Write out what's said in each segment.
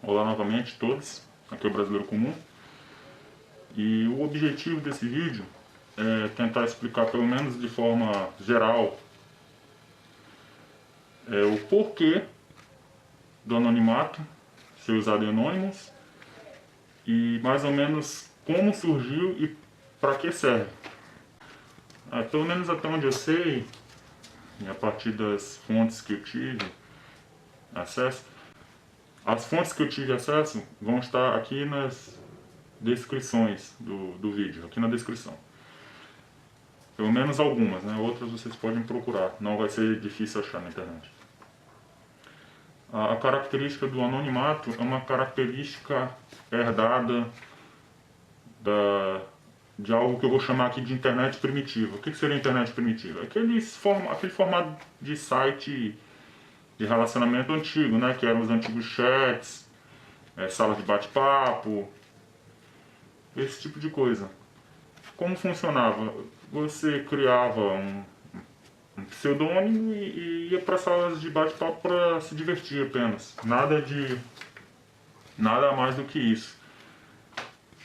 Olá novamente todos, aqui é o Brasileiro Comum. E o objetivo desse vídeo é tentar explicar, pelo menos de forma geral, o porquê do anonimato ser usado em Anonymous e mais ou menos como surgiu e para que serve. Pelo menos até onde eu sei, e a partir das fontes que eu tive acesso, as fontes que eu tive acesso vão estar aqui nas descrições do vídeo, aqui na descrição. Pelo menos algumas, né? Outras vocês podem procurar, não vai ser difícil achar na internet. A característica do anonimato é uma característica herdada de algo que eu vou chamar aqui de internet primitiva. O que seria internet primitiva? Aquele formato de site de relacionamento antigo, né? Que eram os antigos chats, salas de bate-papo, esse tipo de coisa. Como funcionava? Você criava um pseudônimo e ia para salas de bate-papo para se divertir apenas. Nada mais do que isso.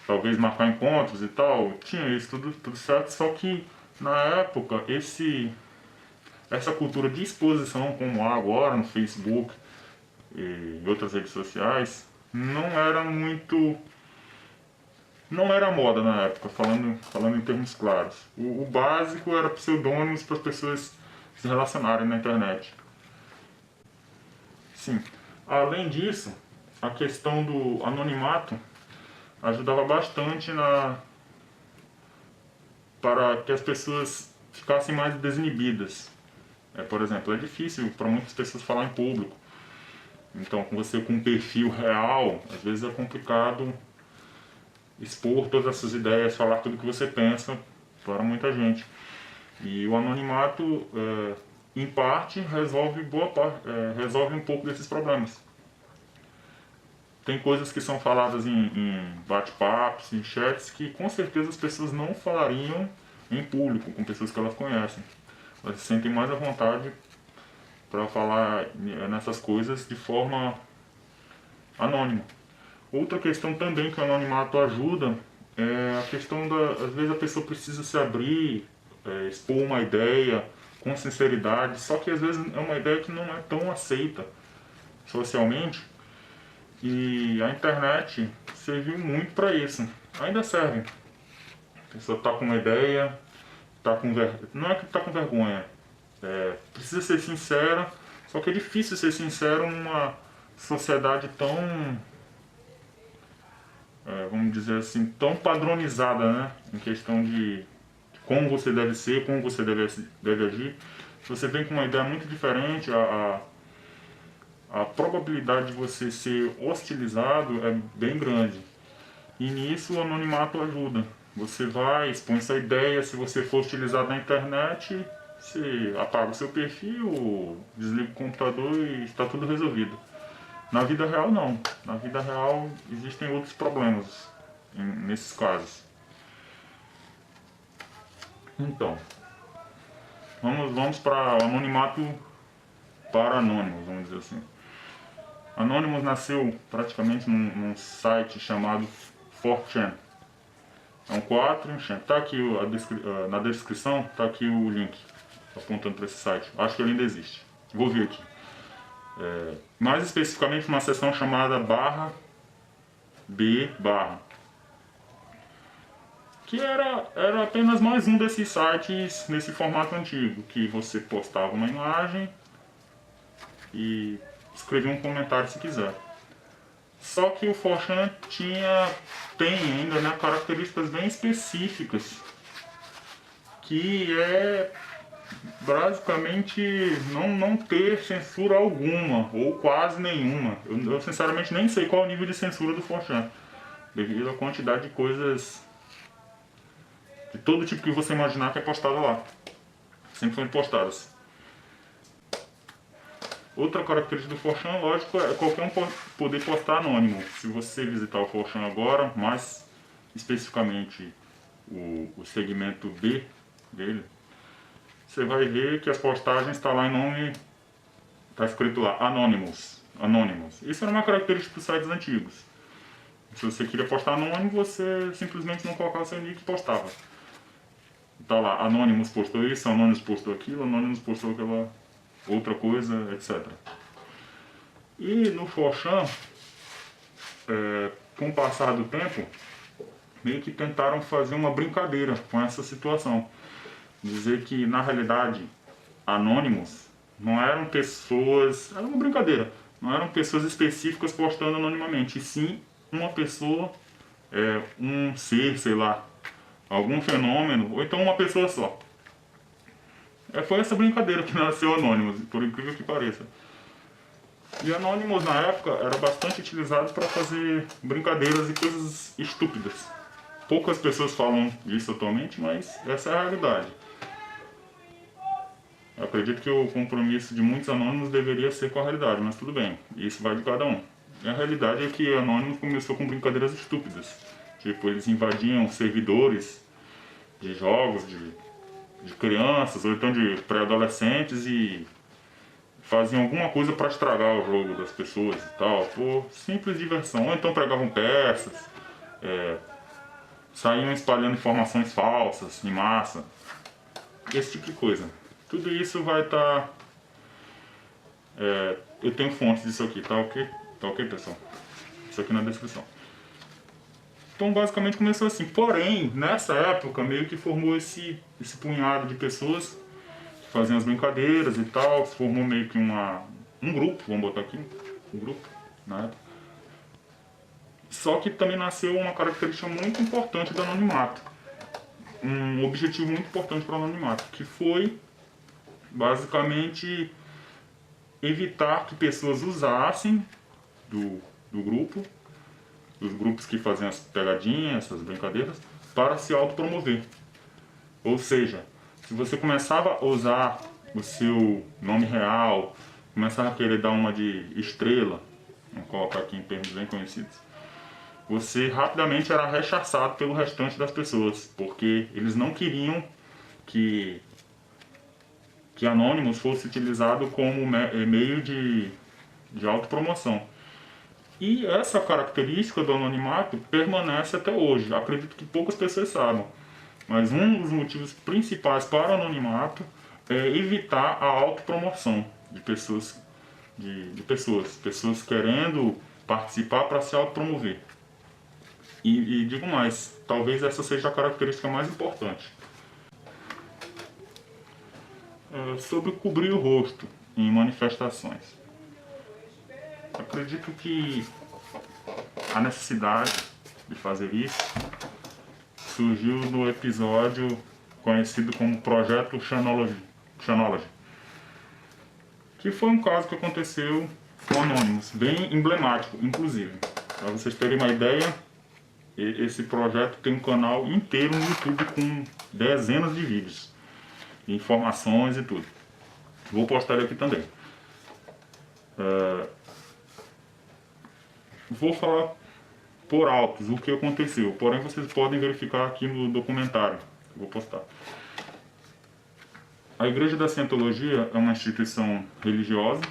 Talvez marcar encontros e tal, tinha isso tudo certo, só que na época essa cultura de exposição como há agora no Facebook e outras redes sociais não era moda na época, falando em termos claros. O básico era pseudônimos para as pessoas se relacionarem na internet. Sim. Além disso, a questão do anonimato ajudava bastante para que as pessoas ficassem mais desinibidas. Por exemplo, é difícil para muitas pessoas falar em público. Então, com você com um perfil real, às vezes é complicado expor todas essas ideias, falar tudo o que você pensa para muita gente. E o anonimato, em parte, resolve um pouco desses problemas. Tem coisas que são faladas em bate-papos, em chats, que com certeza as pessoas não falariam em público, com pessoas que elas conhecem. Elas se sentem mais à vontade para falar nessas coisas de forma anônima. Outra questão também que o anonimato ajuda é a questão às vezes a pessoa precisa se abrir, expor uma ideia com sinceridade, só que às vezes é uma ideia que não é tão aceita socialmente. E a internet serviu muito para isso. Ainda serve. A pessoa está com uma ideia, não é que está com vergonha, precisa ser sincera, só que é difícil ser sincero numa sociedade tão, vamos dizer assim, tão padronizada, né? Em questão de como você deve ser, como você deve agir. Se você vem com uma ideia muito diferente, a probabilidade de você ser hostilizado é bem grande. E nisso o anonimato ajuda. Você vai, expõe sua ideia, se você for hostilizado na internet, você apaga o seu perfil, desliga o computador e está tudo resolvido. Na vida real não. Na vida real existem outros problemas nesses casos. Então, vamos para o anonimato para anônimos, vamos dizer assim. Anonymous nasceu praticamente num site chamado 4chan. É um 4 e um chan. Tá aqui na descrição, tá aqui o link apontando para esse site. Acho que ele ainda existe. Vou ver aqui. Mais especificamente uma seção chamada /b/, que era apenas mais um desses sites nesse formato antigo, que você postava uma imagem e escrevia um comentário se quiser. Só que o 4chan tem ainda, né, características bem específicas, que é basicamente não ter censura alguma, ou quase nenhuma. Eu sinceramente nem sei qual é o nível de censura do 4chan, devido à quantidade de coisas de todo tipo que você imaginar que é postado lá. Sempre foram postadas. Outra característica do 4chan, lógico, é qualquer um poder postar anônimo. Se você visitar o 4chan agora, mais especificamente o segmento B dele, você vai ver que as postagens estão lá em nome, está escrito lá, Anonymous. anônimos. Isso era uma característica dos sites antigos. Se você queria postar anônimo, você simplesmente não colocava seu nick e postava. Tá lá, Anonymous postou isso, Anonymous postou aquilo, Anonymous postou aquela outra coisa, etc. E no 4chan, com o passar do tempo, meio que tentaram fazer uma brincadeira com essa situação. Dizer que, na realidade, Anonymous não eram pessoas... Era uma brincadeira. Não eram pessoas específicas postando anonimamente, e sim uma pessoa, um ser, sei lá, algum fenômeno, ou então uma pessoa só. Foi essa brincadeira que nasceu Anonymous, por incrível que pareça. E Anonymous, na época, era bastante utilizado para fazer brincadeiras e coisas estúpidas. Poucas pessoas falam isso atualmente, mas essa é a realidade. Eu acredito que o compromisso de muitos anônimos deveria ser com a realidade, mas tudo bem, isso vai de cada um. E a realidade é que Anonymous começou com brincadeiras estúpidas. Tipo, eles invadiam servidores de jogos de crianças, ou então de pré-adolescentes, e faziam alguma coisa para estragar o jogo das pessoas e tal, por simples diversão. Ou então pregavam peças, saíam espalhando informações falsas em massa, esse tipo de coisa. Tudo isso vai estar... eu tenho fontes disso aqui, tá ok? Tá ok, pessoal? Isso aqui na descrição. Então basicamente começou assim. Porém, nessa época meio que formou esse punhado de pessoas que faziam as brincadeiras e tal, se formou meio que um grupo, vamos botar aqui, um grupo, na época. Só que também nasceu uma característica muito importante do anonimato. Um objetivo muito importante para o anonimato, que foi basicamente evitar que pessoas usassem do grupo, os grupos que faziam as pegadinhas, essas brincadeiras, para se autopromover. Ou seja, se você começava a usar o seu nome real, começava a querer dar uma de estrela, vamos colocar aqui em termos bem conhecidos, você rapidamente era rechaçado pelo restante das pessoas, porque eles não queriam que Anonymous fosse utilizado como meio de autopromoção. E essa característica do anonimato permanece até hoje. Acredito que poucas pessoas sabem. Mas um dos motivos principais para o anonimato é evitar a autopromoção de pessoas, pessoas querendo participar para se autopromover. E digo mais, talvez essa seja a característica mais importante. Sobre cobrir o rosto em manifestações. Acredito que a necessidade de fazer isso surgiu no episódio conhecido como Projeto Chanology, que foi um caso que aconteceu com Anonymous, bem emblemático, inclusive. Para vocês terem uma ideia, esse projeto tem um canal inteiro no YouTube com dezenas de vídeos, informações e tudo. Vou postar ele aqui também. Vou falar por altos o que aconteceu, porém vocês podem verificar aqui no documentário que eu vou postar. A Igreja da Cientologia é uma instituição religiosa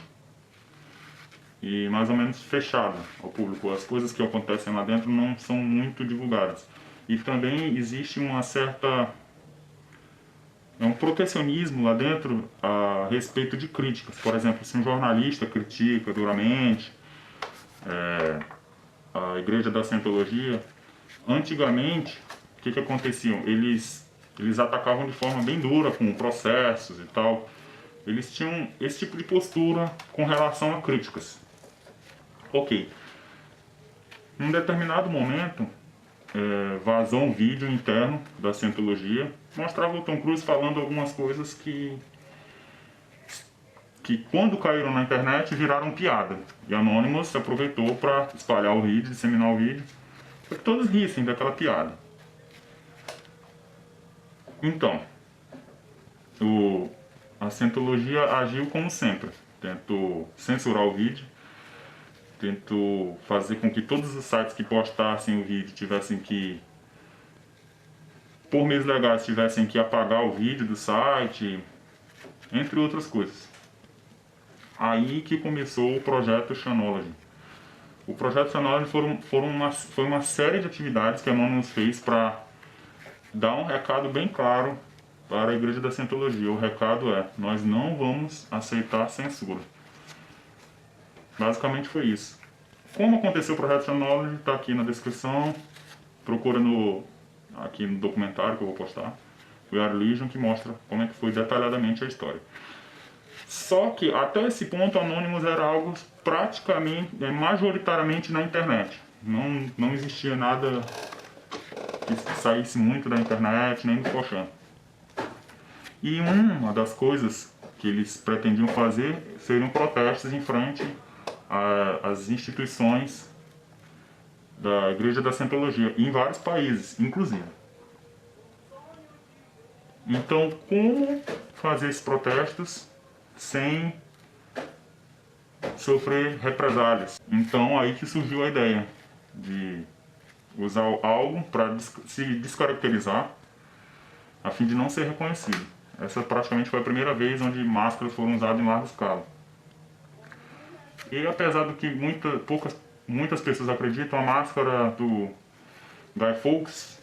e mais ou menos fechada ao público. As coisas que acontecem lá dentro não são muito divulgadas. E também existe uma certa... um protecionismo lá dentro a respeito de críticas. Por exemplo, se um jornalista critica duramente a Igreja da Cientologia, antigamente, o que acontecia? Eles atacavam de forma bem dura, com processos e tal. Eles tinham esse tipo de postura com relação a críticas. Ok. Em um determinado momento, vazou um vídeo interno da Cientologia, mostrava o Tom Cruise falando algumas coisas que quando caíram na internet viraram piada. E Anonymous se aproveitou para espalhar o vídeo, disseminar o vídeo, para que todos rissem daquela piada. Então, a Cientologia agiu como sempre. Tentou censurar o vídeo, tentou fazer com que todos os sites que postassem o vídeo tivessem que, por meios legais, tivessem que apagar o vídeo do site, entre outras coisas. Aí que começou o projeto Chanology. O projeto Chanology foi uma série de atividades que a Anonymous fez para dar um recado bem claro para a Igreja da Scientologia. O recado é: nós não vamos aceitar censura. Basicamente foi isso. Como aconteceu o projeto Chanology, está aqui na descrição. Procura aqui no documentário que eu vou postar, o Are Legion, que mostra como é que foi detalhadamente a história. Só que até esse ponto Anonymous era algo praticamente, majoritariamente na internet. Não existia nada que saísse muito da internet, nem do Forchan. E uma das coisas que eles pretendiam fazer seriam protestos em frente às instituições da Igreja da Scientologia, em vários países, inclusive. Então, como fazer esses protestos sem sofrer represálias? Então, aí que surgiu a ideia de usar algo para se descaracterizar, a fim de não ser reconhecido. Essa praticamente foi a primeira vez onde máscaras foram usadas em larga escala. E apesar do que muitas pessoas acreditam, a máscara do Guy Fawkes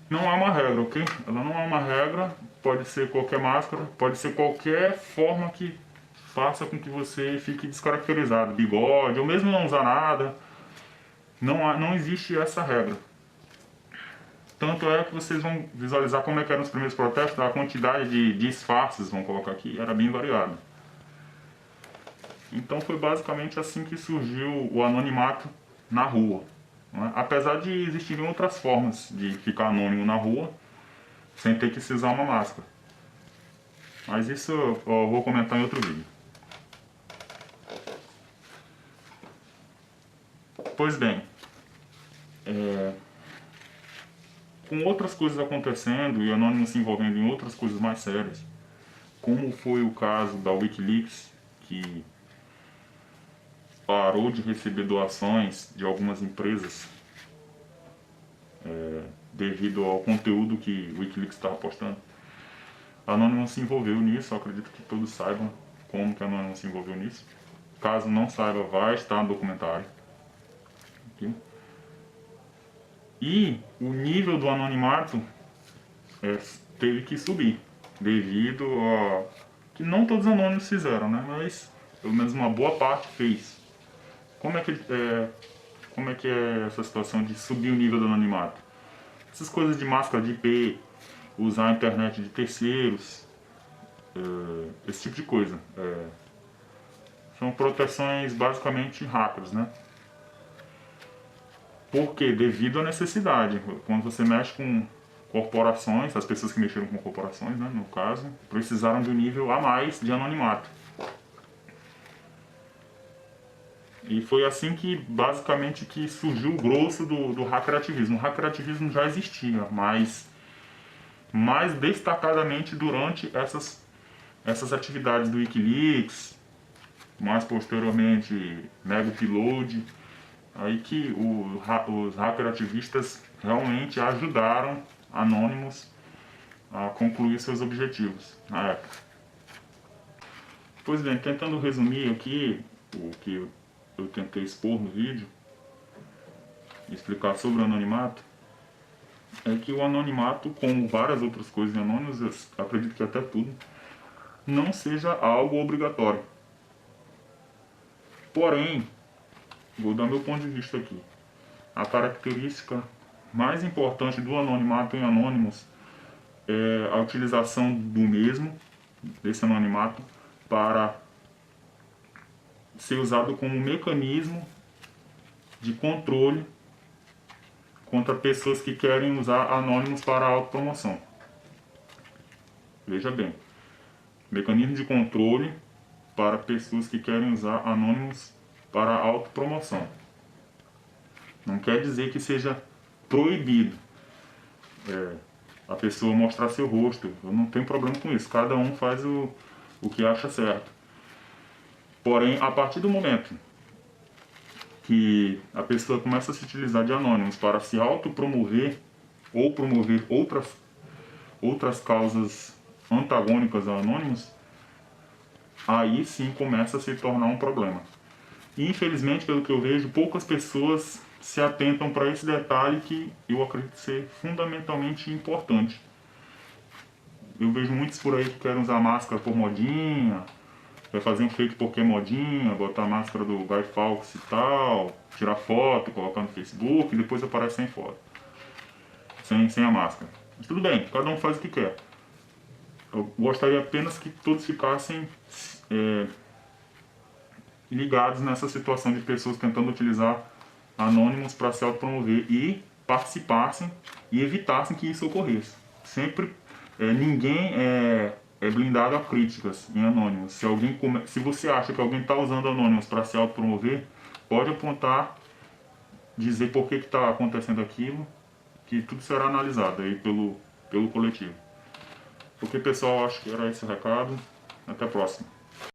não é uma regra, ok? Ela não é uma regra, pode ser qualquer máscara, pode ser qualquer forma que faça com que você fique descaracterizado, bigode, ou mesmo não usar nada, não existe essa regra. Tanto é que vocês vão visualizar como é que eram os primeiros protestos, a quantidade de disfarces, vamos colocar aqui, era bem variada. Então foi basicamente assim que surgiu o anonimato na rua. Né? Apesar de existirem outras formas de ficar anônimo na rua, sem ter que se usar uma máscara. Mas isso eu vou comentar em outro vídeo. Pois bem, com outras coisas acontecendo e Anonymous se envolvendo em outras coisas mais sérias, como foi o caso da Wikileaks, que parou de receber doações de algumas empresas devido ao conteúdo que o Wikileaks estava postando. A Anonymous se envolveu nisso, eu acredito que todos saibam como que a Anonymous se envolveu nisso. Caso não saiba, vai estar no documentário. Aqui. E o nível do anonimato teve que subir, devido a que não todos os anônimos fizeram, né? Mas pelo menos uma boa parte fez. Como é que é essa situação de subir o nível do anonimato? Essas coisas de máscara de IP, usar a internet de terceiros, esse tipo de coisa. São proteções basicamente hackers, né? Por quê? Devido à necessidade. Quando você mexe com corporações, as pessoas que mexeram com corporações, né, no caso, precisaram de um nível a mais de anonimato. E foi assim que, basicamente, que surgiu o grosso do hackerativismo. O hackerativismo já existia, mas mais destacadamente durante essas atividades do Wikileaks, mais posteriormente Mega Upload, aí que os hackerativistas realmente ajudaram Anonymous a concluir seus objetivos na época. Pois bem, tentando resumir aqui o que eu tentei expor no vídeo, explicar sobre o anonimato, é que o anonimato, como várias outras coisas em Anonymous, eu acredito que até tudo, não seja algo obrigatório. Porém, vou dar meu ponto de vista aqui. A característica mais importante do anonimato em Anonymous é a utilização do mesmo, desse anonimato, para ser usado como mecanismo de controle contra pessoas que querem usar Anonymous para autopromoção. Veja bem, mecanismo de controle para pessoas que querem usar Anonymous para autopromoção. Não quer dizer que seja proibido a pessoa mostrar seu rosto. Eu não tenho problema com isso. Cada um faz o que acha certo. Porém, a partir do momento que a pessoa começa a se utilizar de Anonymous para se autopromover ou promover outras causas antagônicas a Anonymous, aí sim começa a se tornar um problema. E infelizmente, pelo que eu vejo, poucas pessoas se atentam para esse detalhe que eu acredito ser fundamentalmente importante. Eu vejo muitos por aí que querem usar máscara por modinha, quer fazer um fake porque é modinha, botar a máscara do Guy Fawkes e tal, tirar foto, colocar no Facebook e depois aparece sem foto, sem a máscara. Mas tudo bem, cada um faz o que quer. Eu gostaria apenas que todos ficassem ligados nessa situação de pessoas tentando utilizar anônimos para se autopromover e participassem e evitassem que isso ocorresse. Sempre, ninguém é blindado a críticas em anônimos. Se você acha que alguém está usando anônimos para se autopromover, pode apontar, dizer por que está acontecendo aquilo, que tudo será analisado aí pelo coletivo. Ok, pessoal, acho que era esse o recado. Até a próxima.